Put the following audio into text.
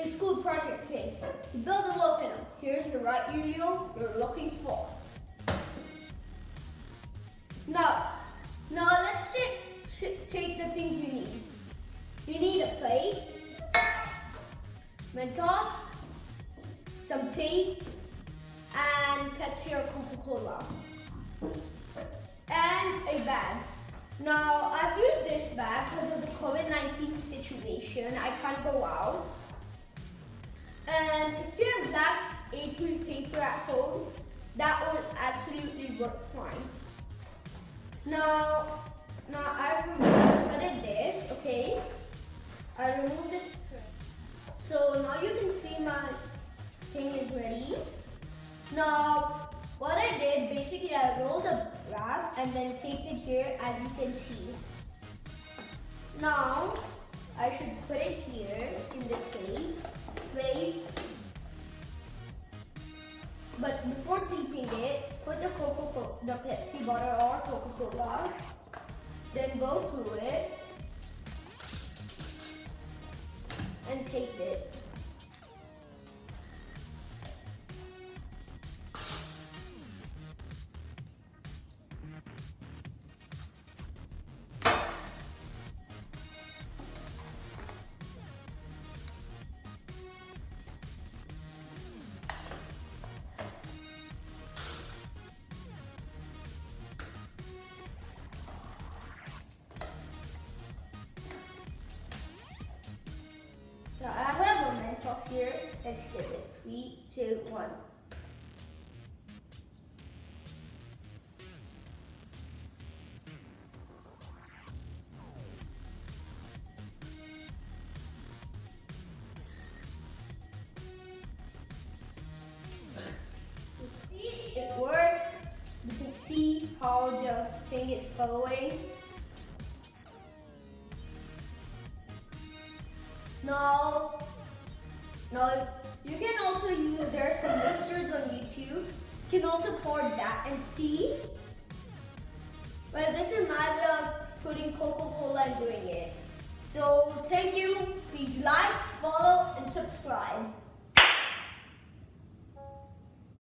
school project is to build a volcano. Here's the right video you're looking for. Now let's take the things you need. You need a plate, Mentos, some tea, and Pepsi or Coca-Cola, and a bag. Now, I've used this bag because of the COVID-19 situation. I can't go out. And if you have black A3 paper at home, that would absolutely work fine. Now I removed this, okay? I removed this tray. So now you can see my thing is ready. Now, what I did, basically I rolled a wrap and then taped it here, as you can see. Now, I should put it here in the plate. But before taping it, put the Pepsi bottle or Coca-Cola, then go through it and tape it. Now I have a Mentos here. Let's give it 3, 2, 1. See, it works. You can see how the thing is flowing. Now, you can also use, there are some listers on YouTube. You can also pour that and see. Well, this is my vlog.